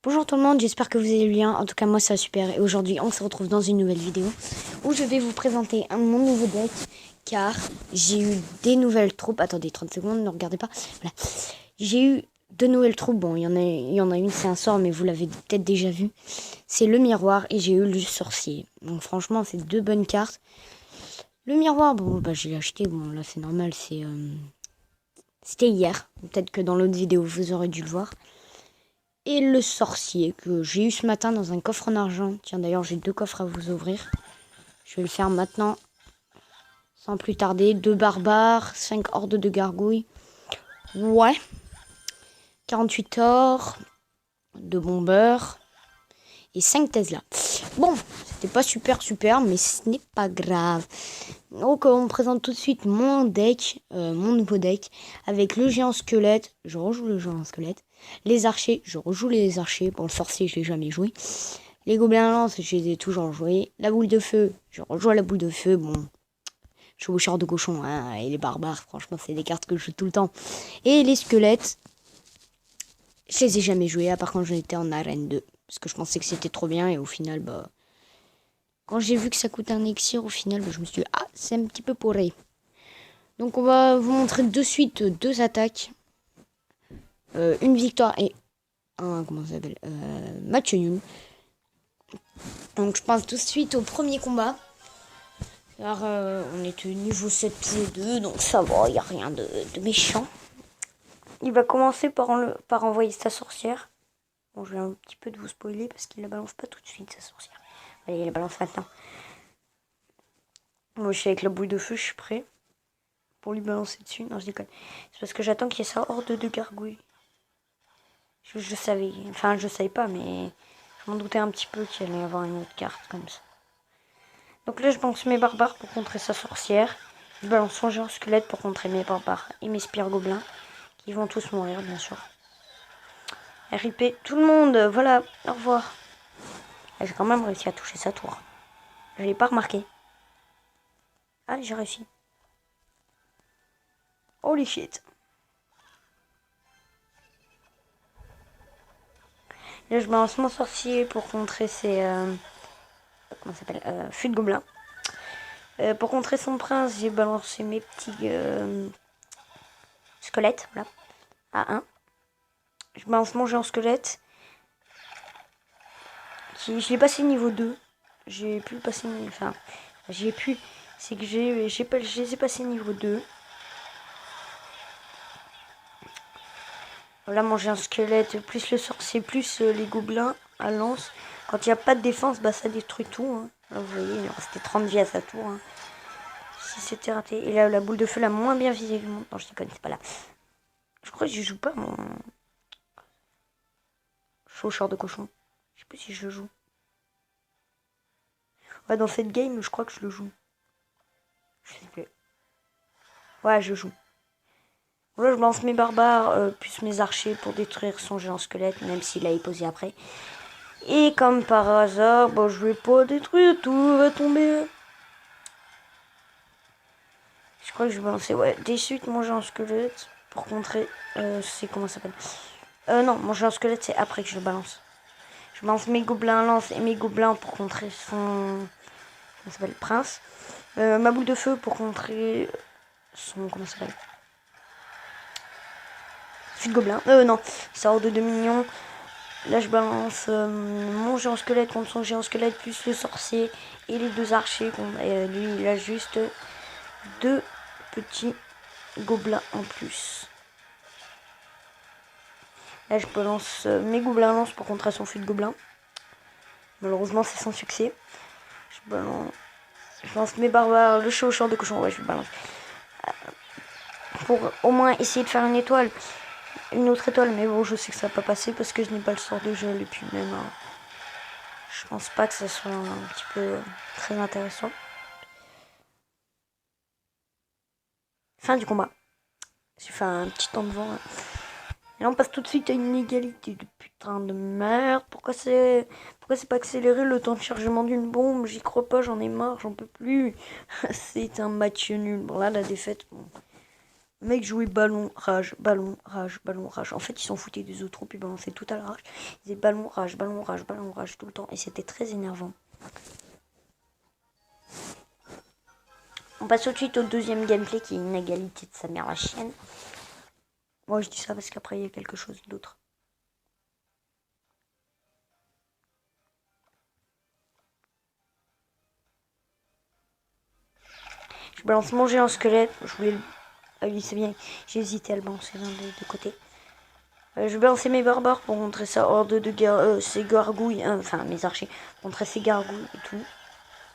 Bonjour tout le monde, j'espère que vous allez bien. En tout cas, moi ça va super. Et aujourd'hui, on se retrouve dans une nouvelle vidéo où je vais vous présenter mon nouveau deck. Car j'ai eu des nouvelles troupes. Attendez 30 secondes, ne regardez pas. Voilà. J'ai eu deux nouvelles troupes. Bon, il y en a une, c'est un sort, mais vous l'avez peut-être déjà vu. C'est le miroir et j'ai eu le sorcier. Donc franchement, c'est deux bonnes cartes. Le miroir, bon, bah je l'ai acheté. Bon, là c'est normal, c'était hier. Peut-être que dans l'autre vidéo, vous aurez dû le voir. Et le sorcier que j'ai eu ce matin dans un coffre en argent. Tiens, d'ailleurs, j'ai deux coffres à vous ouvrir. Je vais le faire maintenant, sans plus tarder. 2 barbares, 5 hordes de gargouilles. Ouais. 48 ors, 2 bombeurs et 5 Tesla. Bon, c'était pas super, mais ce n'est pas grave. Donc, on me présente tout de suite mon deck, mon nouveau deck, avec le géant squelette. Je rejoue le géant squelette. Les archers, je rejoue les archers. Bon, le sorcier, je l'ai jamais joué. Les gobelins lance, je les ai toujours joués. La boule de feu, je rejoue à la boule de feu. Bon, je joue au char de cochon, hein, et les barbares, franchement, c'est des cartes que je joue tout le temps. Et les squelettes, je les ai jamais joués, à part quand j'étais en arène 2. Parce que je pensais que c'était trop bien, et au final, bah... Quand j'ai vu que ça coûte un elixir, au final, bah, je me suis dit, ah, c'est un petit peu pourri. Donc on va vous montrer de suite deux attaques. Une victoire et un, comment ça s'appelle, match nul. Donc je pense tout de suite au premier combat. Alors on est au niveau 7 2, donc ça va, il n'y a rien de méchant. Il va commencer par envoyer sa sorcière. Bon, je vais un petit peu de vous spoiler parce qu'il la balance pas tout de suite, sa sorcière. Allez, il la balance maintenant. Moi je suis avec la boule de feu, je suis prêt pour lui balancer dessus. Non, je déconne. C'est parce que j'attends qu'il y ait sa horde de gargouilles. Je savais, enfin je savais pas, mais je m'en doutais un petit peu qu'il allait y avoir une autre carte comme ça. Donc là je balance mes barbares pour contrer sa sorcière. Je balance son géant squelette pour contrer mes barbares et mes spires gobelins, qui vont tous mourir bien sûr. RIP tout le monde, voilà, au revoir. J'ai quand même réussi à toucher sa tour. Je l'ai pas remarqué. Ah, j'ai réussi. Holy shit. Là je balance mon sorcier pour contrer ses... comment ça s'appelle, fût de gobelin. Pour contrer son prince, j'ai balancé mes petits squelettes, voilà, à 1. Je balance mon géant squelette. Je l'ai passé niveau 2. J'ai pu passer, enfin, j'ai pu, c'est que je les ai passés niveau 2. Voilà, mon géant squelette, plus le sorcier, plus les gobelins à lance. Quand il n'y a pas de défense, bah ça détruit tout. Hein. Là, vous voyez, il restait 30 vies à sa tour. Hein. Si c'était raté. Et là, la boule de feu la moins bien visée du monde. Non, je déconne, c'est pas là. Je crois que je joue pas mon chaucheur de cochon. Je sais plus si je le joue. Ouais, dans cette game, je crois que je le joue. Je sais plus. Ouais, je joue. Là, je lance mes barbares, plus mes archers pour détruire son géant squelette, même s'il a posé après. Et comme par hasard, bon, je vais pas détruire, tout va tomber. Je crois que je vais balancer, ouais, des suites mon géant squelette pour contrer, c'est comment ça s'appelle. Non, mon géant squelette, c'est après que je le balance. Je balance mes gobelins lance et mes gobelins pour contrer son... Comment ça s'appelle, prince. Ma boule de feu pour contrer son... Comment ça s'appelle, fût de gobelin. Non, ça horde de 2 millions. Là, je balance mon géant squelette contre son géant squelette, plus le sorcier et les deux archers. Lui, il a juste 2 petits gobelins en plus. Là, je balance mes gobelins lance pour contrer son fût de gobelin. Malheureusement, c'est sans succès. Je balance mes barbares, le chat au champ de cochon. Ouais, je balance. Pour au moins essayer de faire une étoile. Une autre étoile, mais bon, je sais que ça va pas passer parce que je n'ai pas le sort de gel. Et puis même, je pense pas que ça soit un petit peu très intéressant. Fin du combat. J'ai fait un petit temps de vent. Et là, on passe tout de suite à une égalité de putain de merde. Pourquoi c'est pas accéléré le temps de chargement d'une bombe? J'y crois pas, j'en ai marre, j'en peux plus. C'est un match nul. Bon, là, la défaite, bon. Le mec jouait ballon, rage, ballon, rage, ballon, rage. En fait, ils s'en foutaient des autres troupes, ils balançaient tout à la rage. Ils disaient ballon, rage, ballon, rage, ballon, rage tout le temps. Et c'était très énervant. On passe tout de suite au deuxième gameplay qui est une égalité de sa mère la chienne. Moi, je dis ça parce qu'après, il y a quelque chose d'autre. Je balance mon géant squelette. Je voulais... Ah oui, c'est bien. J'ai hésité à le balancer d'un des deux côtés. Je vais balancer mes barbares pour montrer ça horde de guerre, ces gargouilles, enfin mes archers, pour montrer ces gargouilles et tout.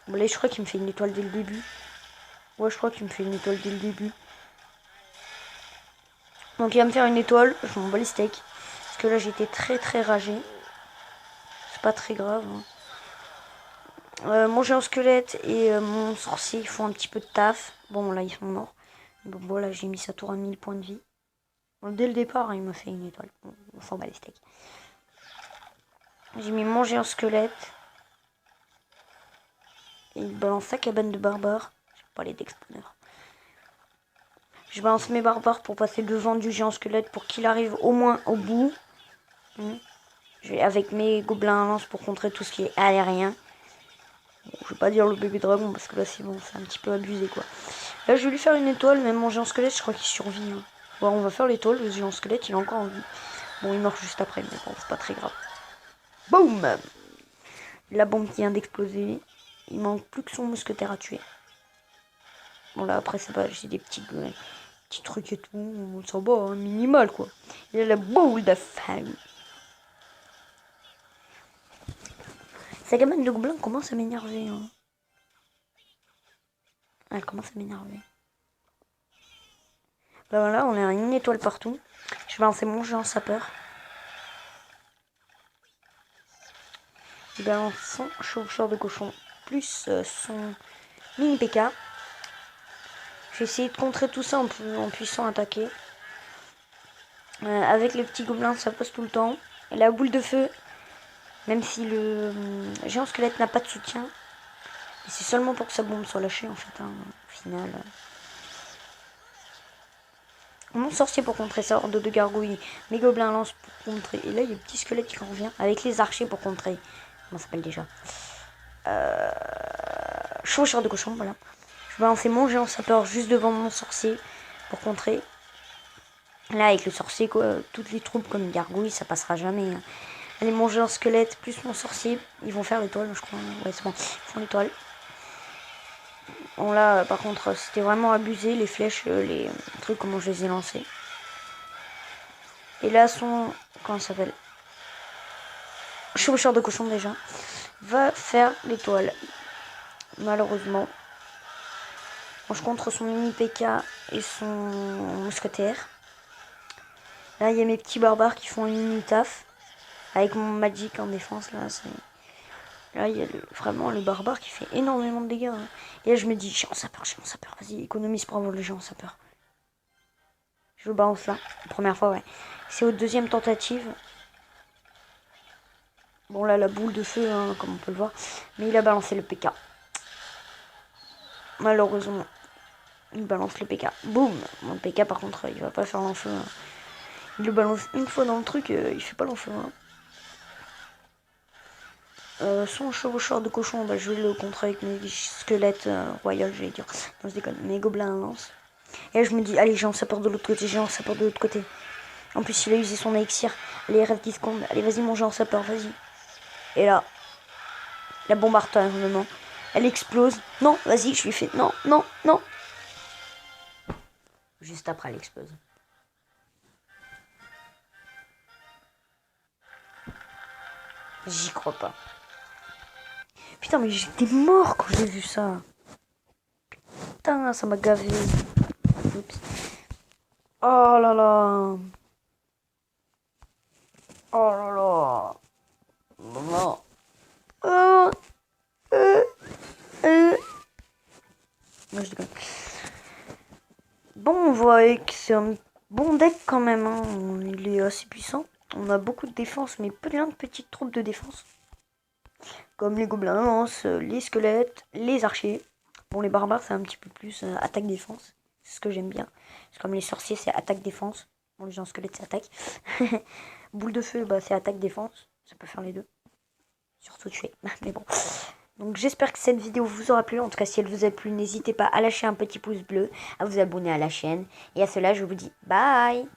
Bon, là, je crois qu'il me fait une étoile dès le début. Ouais, je crois qu'il me fait une étoile dès le début. Donc il va me faire une étoile, je m'en bats les steaks. Parce que là, j'étais très très ragé. C'est pas très grave. Mon géant squelette et mon sorcier ils font un petit peu de taf. Bon, là, ils sont morts. Donc voilà, j'ai mis sa tour à 1000 points de vie. Bon, dès le départ, hein, il m'a fait une étoile. Bon, on s'en bat les steaks. J'ai mis mon géant squelette. Et il balance sa cabane de barbares. Je vais pas aller d'exploder. Je balance mes barbares pour passer devant du géant squelette pour qu'il arrive au moins au bout. Je vais avec mes gobelins à lance pour contrer tout ce qui est aérien. Bon, je vais pas dire le bébé dragon parce que là c'est bon, c'est un petit peu abusé quoi. Là je vais lui faire une étoile, même mon géant squelette je crois qu'il survit. Hein. Bon, on va faire l'étoile, le géant squelette il est encore en vie. Bon il meurt juste après, mais bon c'est pas très grave. Boum. La bombe qui vient d'exploser. Il manque plus que son mousquetaire à tuer. Bon là après c'est pas, j'ai des petits trucs et tout, on s'en bat, hein, minimal quoi. Il y a la boule de femme. Sa gamine de gobelins commence à m'énerver. Hein. Elle commence à m'énerver. Là voilà, on a une étoile partout. Je vais lancer mon géant sapeur. Il balance son chauffeur de cochon plus son mini PK. Je vais essayer de contrer tout ça en puissant attaquer. Avec les petits gobelins, ça passe tout le temps. Et la boule de feu, même si le géant squelette n'a pas de soutien, c'est seulement pour que sa bombe soit lâchée en fait, hein, au final. Mon sorcier pour contrer ça, horde de gargouilles, mes gobelins lancent pour contrer. Et là, il y a le petit squelette qui revient avec les archers pour contrer. Comment ça s'appelle déjà Chauffeur de cochon, voilà. Je vais lancer mon géant sapeur juste devant mon sorcier pour contrer. Là, avec le sorcier, quoi, toutes les troupes comme gargouilles, ça passera jamais. Hein. Allez, mon géant squelette plus mon sorcier, ils vont faire l'étoile, je crois. Ouais, c'est bon, ils font l'étoile. Bon, là, par contre, c'était vraiment abusé, les flèches, les trucs, comment je les ai lancés. Et là, son... Comment ça s'appelle Chevaucheur de cochon, déjà. Va faire l'étoile. Malheureusement. Bon, je contre son mini PK et son mousquetaire. Là, il y a mes petits barbares qui font une mini taf. Avec mon magic en défense, là, c'est... Là, il y a vraiment le barbare qui fait énormément de dégâts. Hein. Et là, je me dis, géant sapeur, vas-y, économise pour avoir le géant sapeur. Je le balance là, la première fois, ouais. C'est aux deuxième tentative. Bon, là, la boule de feu, hein, comme on peut le voir. Mais il a balancé le PK. Malheureusement, il balance le PK. Boum. Mon PK, par contre, il va pas faire l'enfeu. Hein. Il le balance une fois dans le truc, il fait pas l'enfeu. Hein. Son chevaucheur de cochon, bah, je vais le contrer avec mes squelettes royales, j'allais dire. Non, je déconne, mes gobelins lance. Et là, je me dis, allez, géant sapeur de l'autre côté, géant sapeur de l'autre côté. En plus, il a usé son élixir. Allez, rêve 10 secondes. Allez, vas-y, mon géant sapeur, vas-y. Et là, la bombe à retardement. Elle explose. Non, vas-y, je lui fais. Non, non, non. Juste après, elle explose. J'y crois pas. Putain, mais j'étais mort quand j'ai vu ça. Putain, ça m'a gavé. Oups. Oh là là. Oh là là. Non. Moi, je déconne. Bon, on voit que c'est un bon deck quand même. Hein. Il est assez puissant. On a beaucoup de défense, mais plein de petites troupes de défense. Comme les gobelins lance, les squelettes, les archers. Bon, les barbares, c'est un petit peu plus attaque-défense. C'est ce que j'aime bien. C'est comme les sorciers, c'est attaque-défense. Bon, les gens squelettes, c'est attaque. Boule de feu, bah, c'est attaque-défense. Ça peut faire les deux. Surtout tuer. Mais bon. Donc j'espère que cette vidéo vous aura plu. En tout cas, si elle vous a plu, n'hésitez pas à lâcher un petit pouce bleu, à vous abonner à la chaîne. Et à cela, je vous dis bye.